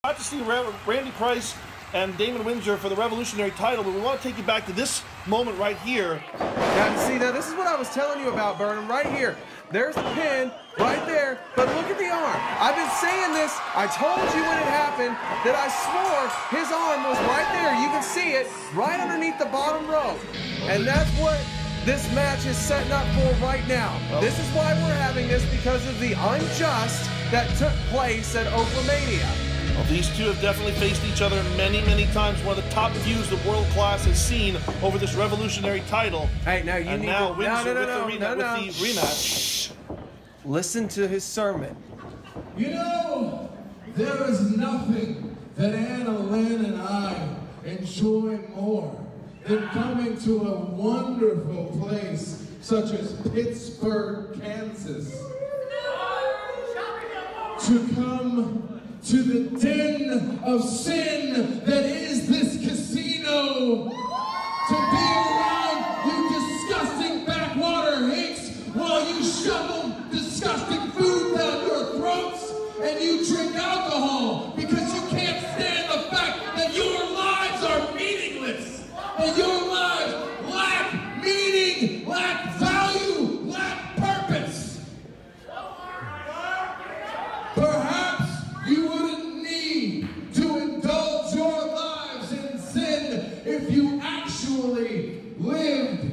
About to see Randy Price and Damon Windsor for the Revolutionary title, but we want to take you back to this moment right here. Now, this is what I was telling you about, Burnham, right here. There's the pin right there, but look at the arm. I've been saying this. I told you when it happened that I swore his arm was right there. You can see it right underneath the bottom row. And that's what this match is setting up for right now. Oh. This is why we're having this, because of the unjust that took place at Oaklamania. Well, these two have definitely faced each other many, many times. One of the top views the world class has seen over this Revolutionary title. Hey, now you and need now to... Windsor with the rematch. Shh. Listen to his sermon. You know, there is nothing that Anna, Lynn, and I enjoy more than coming to a wonderful place such as Pittsburgh, Kansas. To come to the den of sin that is this casino, to be around you disgusting backwater hicks while you shovel disgusting food down your throats and you drink alcohol because you can't stand the fact that your lives are meaningless and your lives lack meaning, lack value, lack purpose. Perhaps you wouldn't need to indulge your lives in sin if you actually lived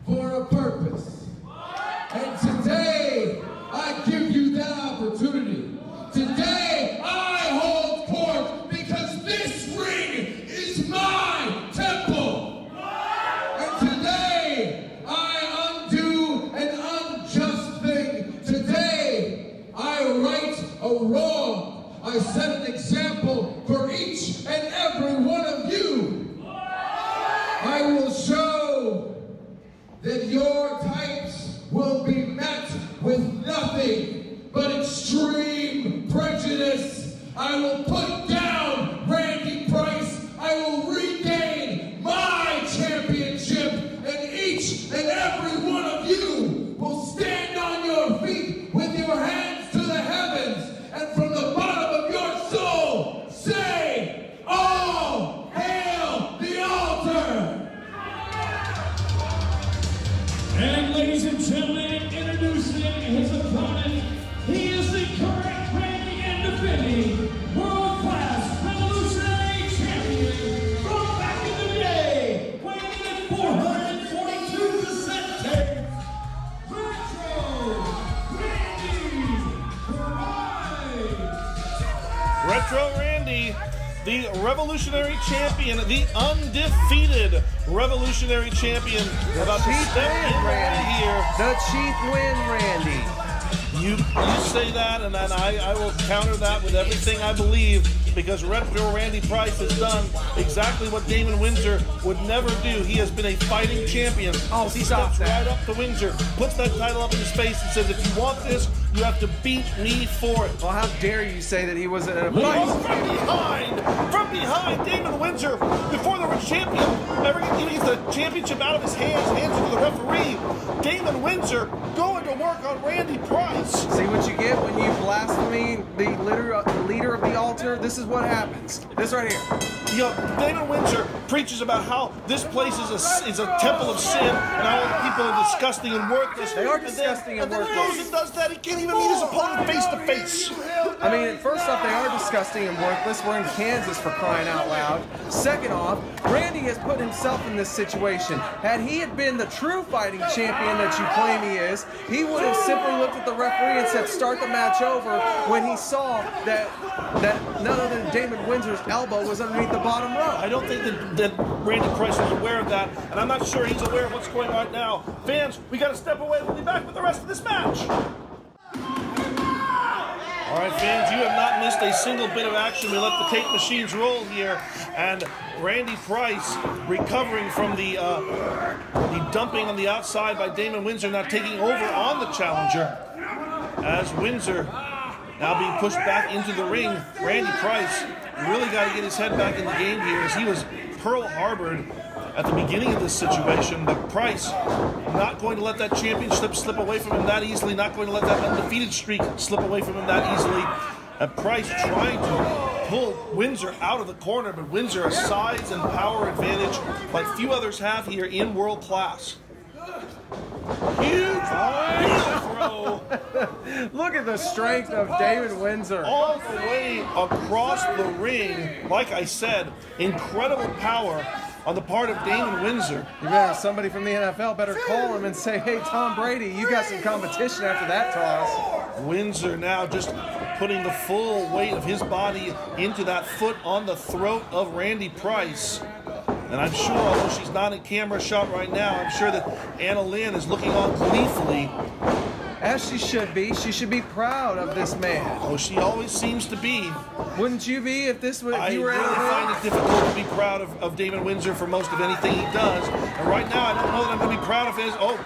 for a purpose. And today, I give you that opportunity. Today, I hold court because this ring is my temple. And today, I undo an unjust thing. Today, I right a wrong. I set an example for each and every one of you. I will show that your types will be met with nothing but extreme prejudice. I will put down Randy Price. I will regain my championship, and each and every one of you will stand on your feet with your hands to the heavens, and from the bottom of your soul, say, "All hail the altar!" And ladies and gentlemen, introducing his opponent, he is the current reigning and defending world-class revolutionary champion from back in the day, weighing in at 442% tape, Retro Randy, the Revolutionary Champion, the undefeated Revolutionary Champion, about to step in right here. The Chief Win, Randy. You say that, and then I will counter that with everything I believe, because Retro Randy Price has done exactly what Damon Windsor would never do. He has been a fighting champion. Oh, he steps right up to Windsor, puts that title up in his face, and says, "If you want this, you have to beat me for it." Well, how dare you say that he wasn't in a fight? From behind, Damon Windsor, before the champion ever gets the championship out of his hands it to the referee. Damon Windsor going to work on Randy Price. See what you get when you blaspheme the leader of the altar? This is what happens. This right here. You know, Damon Windsor preaches about how this place is a temple of sin and how people are disgusting and worthless. They are disgusting and worthless. And then goes and does that. He can't even meet his opponent face to face. I mean, first off, they are disgusting and worthless. We're in Kansas, for crying out loud. Second off, Randy has put himself in this situation. Had he had been the true fighting champion that you claim he is, he would have simply looked at the referee and said, "Start the match over," when he saw that none other than Damon Windsor's elbow was underneath the bottom row. I don't think that Randy Price was aware of that, and I'm not sure he's aware of what's going on right now. Fans, we got to step away. We'll be back with the rest of this match. All right, fans, you have not missed a single bit of action. We let the tape machines roll here, and Randy Price recovering from the dumping on the outside by Damon Windsor, now taking over on the challenger. As Windsor now being pushed back into the ring, Randy Price really got to get his head back in the game here, as he was Pearl Harbored at the beginning of this situation. But Price not going to let that championship slip away from him that easily, not going to let that undefeated streak slip away from him that easily. And Price trying to pull Windsor out of the corner, but Windsor a size and power advantage like few others have here in world class. Huge throw. Look at the strength of Damon Windsor. All the way across the ring. Like I said, incredible power on the part of Damon Windsor. You better, somebody from the NFL better call him and say, hey, Tom Brady, you got some competition after that toss. Windsor now just putting the full weight of his body into that foot on the throat of Randy Price. And I'm sure, although she's not in camera shot right now, I'm sure that Anna Lynn is looking on gleefully. As she should be. She should be proud of this man. Oh, she always seems to be. Wouldn't you be if this was? I you were really find it difficult to be proud of Damon Windsor for most of anything he does. And right now, I don't know that I'm going to be proud of his. Oh,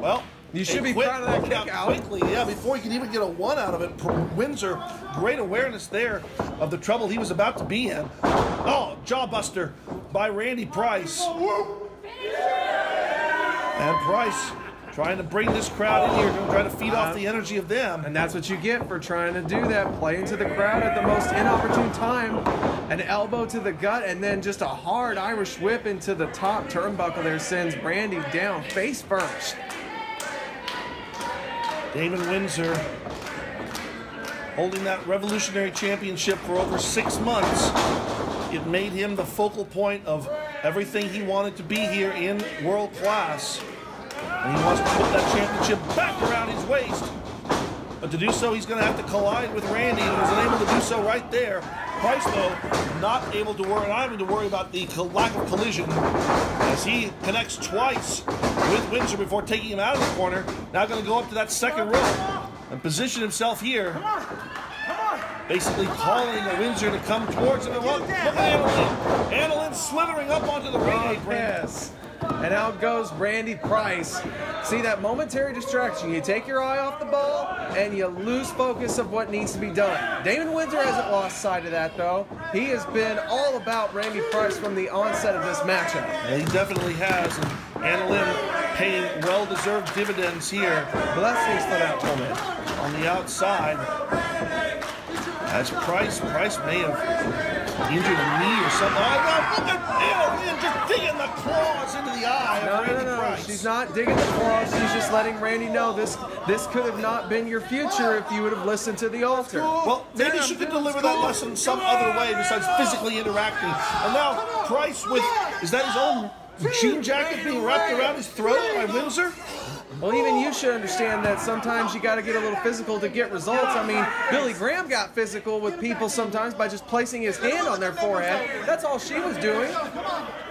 well. You should be proud of that kick out. Quickly, yeah, before he could even get a one out of it. Windsor, great awareness there of the trouble he was about to be in. Oh, jawbuster by Randy Price. And Price trying to bring this crowd in here, going to try to feed off the energy of them. And that's what you get for trying to do that. Play into the crowd at the most inopportune time. An elbow to the gut and then just a hard Irish whip into the top turnbuckle there sends Randy down face first. Damon Windsor holding that Revolutionary Championship for over 6 months. It made him the focal point of everything he wanted to be here in world class. And he wants to put that championship back around his waist. But to do so, he's going to have to collide with Randy, and was unable to do so right there. Price, though, not able to worry, not having to worry about the lack of collision as he connects twice with Windsor before taking him out of the corner. Now going to go up to that second rope and position himself here. Basically calling Windsor to come towards him. And look at Anna Lynn. Anna Lynn slithering up onto the ring apron. Yes. And out goes Randy Price. See that momentary distraction. You take your eye off the ball and you lose focus of what needs to be done. Damon Windsor hasn't lost sight of that, though. He has been all about Randy Price from the onset of this matchup. Yeah, he definitely has. And Anna Lynn paying well-deserved dividends here. Blessings for that woman. On the outside, as Price may have injured a knee or something. Oh, no, look at Anna Lynn just digging the claws into the eye of Randy Price. She's not digging the claws. She's just letting Randy know this could have not been your future if you would have listened to the altar. Well, maybe she could deliver that lesson some other way besides physically interacting. And now Price with, is that his own jean jacket being wrapped around his throat by Windsor? Well, even you should understand that sometimes you got to get a little physical to get results. I mean, Billy Graham got physical with people sometimes by just placing his hand on their forehead. That's all she was doing.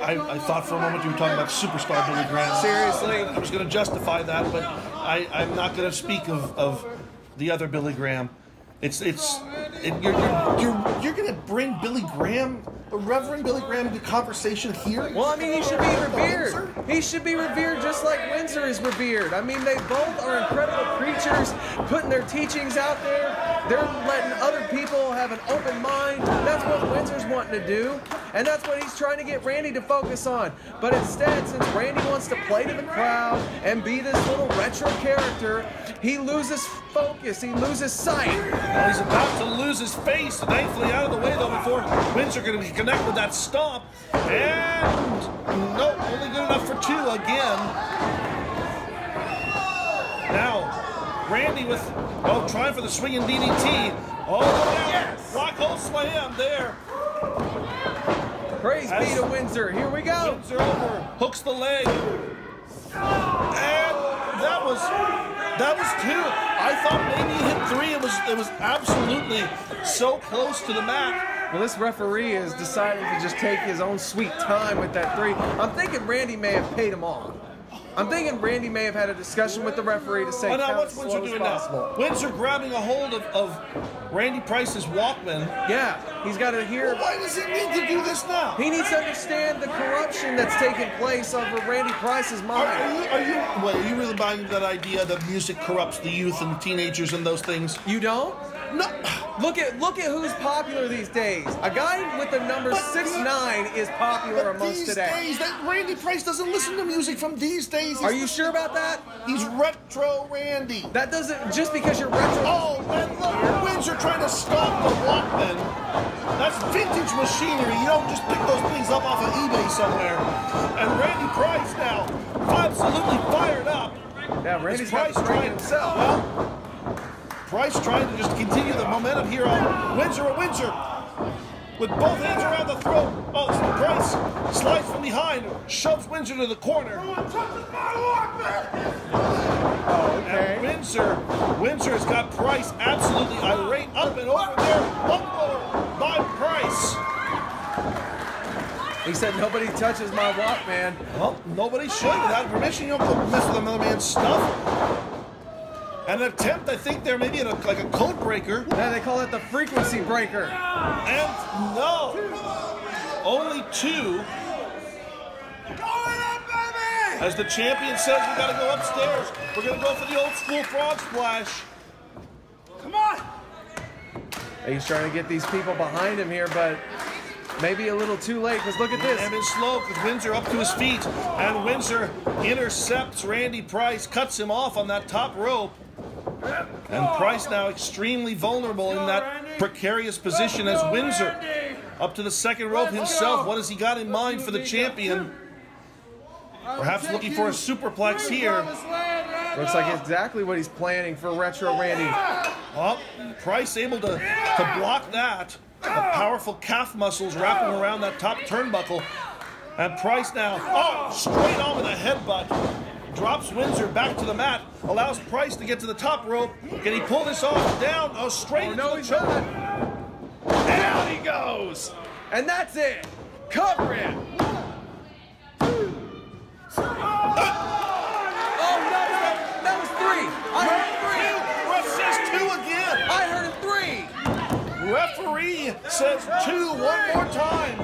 I thought for a moment you were talking about superstar Billy Graham. Seriously? I was going to justify that, but I'm not going to speak of the other Billy Graham. You're going to bring Billy Graham, the Reverend Billy Graham, into conversation here? Well, I mean, he should be revered. He should be revered just like Windsor is revered. I mean, they both are incredible preachers, putting their teachings out there. They're letting other people have an open mind. That's what Windsor's wanting to do, and that's what he's trying to get Randy to focus on. But instead, since Randy wants to play to the crowd and be this little retro character, he loses focus. He loses sight. Well, he's about to lose his face. Thankfully out of the way, though, before Windsor going to connect with that stomp. And no, only good enough for 2 again. Now, Randy with, trying for the swinging DDT. Oh, yes. Black hole slam there. Praise be to Windsor. Here we go. Windsor over, hooks the leg. And that was 2. I thought maybe he hit 3. It was absolutely so close to the mat. Well, this referee is deciding to just take his own sweet time with that 3. I'm thinking Randy may have paid him off. I'm thinking Randy may have had a discussion with the referee to say now count what's as Windsor slow as doing possible. now? Windsor grabbing a hold of Randy Price's Walkman. Yeah, he's got to hear. Well, why does he need to do this now? He needs to understand the corruption that's taking place over Randy Price's mind. Are you really buying that idea that music corrupts the youth and the teenagers and those things? You don't? Look at who's popular these days. A guy with the number 6'9" is popular amongst today. These days, that Randy Price doesn't listen to music from these days. Are you sure about that? He's retro Randy. That doesn't, just because you're retro. Oh, and look, Windsor trying to stop the Walkman. That's vintage machinery. You don't just pick those things up off of eBay somewhere. And Randy Price now, absolutely fired up. Yeah, Randy's Price trying himself. Well, Price trying to just continue the momentum here on Windsor. With both hands around the throat. Oh, Price slides from behind, shoves Windsor to the corner. Oh, okay. And Windsor has got Price absolutely irate, up and over there. Bumper by Price. He said, nobody touches my Walkman. Well, nobody should without permission. You don't go mess with another man's stuff. An attempt, I think, there maybe like a code breaker. Yeah, they call it the frequency breaker. And no, only two. As the champion says, we got to go upstairs. We're going to go for the old school frog splash. Come on. He's trying to get these people behind him here, but maybe a little too late, because look at this. And it's slow because Windsor up to his feet. And Windsor intercepts Randy Price, cuts him off on that top rope. And Price now extremely vulnerable in that precarious position as Windsor up to the second rope himself. What has he got in mind for the champion? Perhaps looking for a superplex here. Looks like exactly what he's planning for Retro Randy. Well, Price able to block that. The powerful calf muscles wrapping around that top turnbuckle. And Price now, straight on with a headbutt. Drops Windsor back to the mat, allows Price to get to the top rope. Can he pull this off? Down, straight into the choke. Down he goes. And that's it. Cover it. That was three. I heard three. Ref says two again. I heard it three. Referee says two one more time.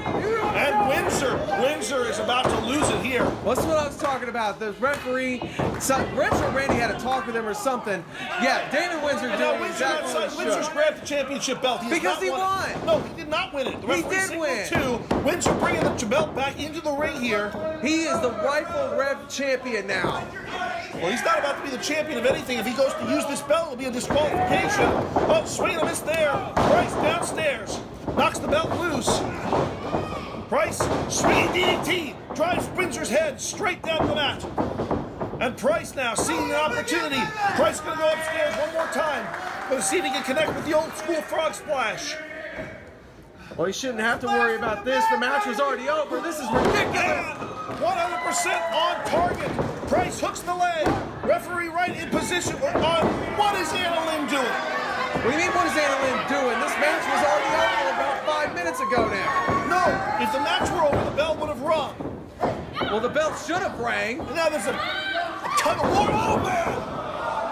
And Windsor is about to lose it here. Well, that's what I was talking about. The referee, Retro Randy had to talk with him or something. Yeah, Damon Windsor doing exactly what he should. Winsor's grabbed the championship belt. Because he won. No, he did not win it. The referee did win. Two. Windsor bringing the belt back into the ring here. He is the rightful Rev champion now. Well, he's not about to be the champion of anything. If he goes to use this belt, it'll be a disqualification. Oh, swing and a miss there. Price downstairs. Knocks the belt loose. Price, swinging DDT, drives Windsor's head straight down the mat. And Price now seeing an opportunity. Price gonna go upstairs one more time. Gonna see if he can connect with the old school frog splash. Well, he shouldn't have to worry about this. The match was already over. This is ridiculous. 100% on target. Price hooks the leg. Referee right in position. What is Anna Lynn doing? What do you mean, what is Anna Lynn doing? This match was already over about 5 minutes ago now. No, if the match were over, the bell would have rung. Well, the belt should have rang. And now there's a tug of war. Oh, man.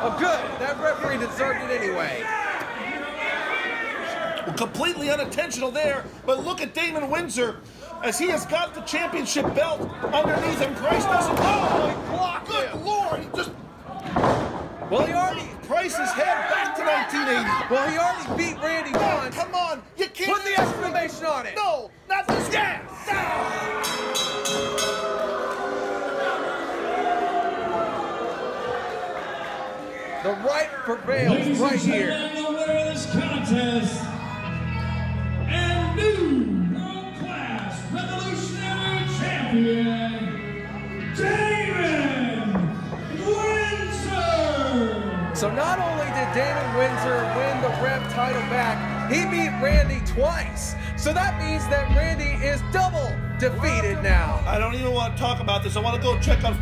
Oh, good. That referee deserved it anyway. Well, completely unintentional there, but look at Damon Windsor as he has got the championship belt underneath him. Price doesn't. Oh, good Lord. He just. Well, he already. Price's head back to 1980. Well, he already beat Randy once. Come on. You can't. Put the exclamation on it. No, not this. Yeah. The right prevails right here. The winner of this contest and new World Class Revolutionary Champion, Damon Windsor. So not only did Damon Windsor win the Rev title back, he beat Randy twice. So that means that Randy is double defeated now. I don't even want to talk about this. I want to go check on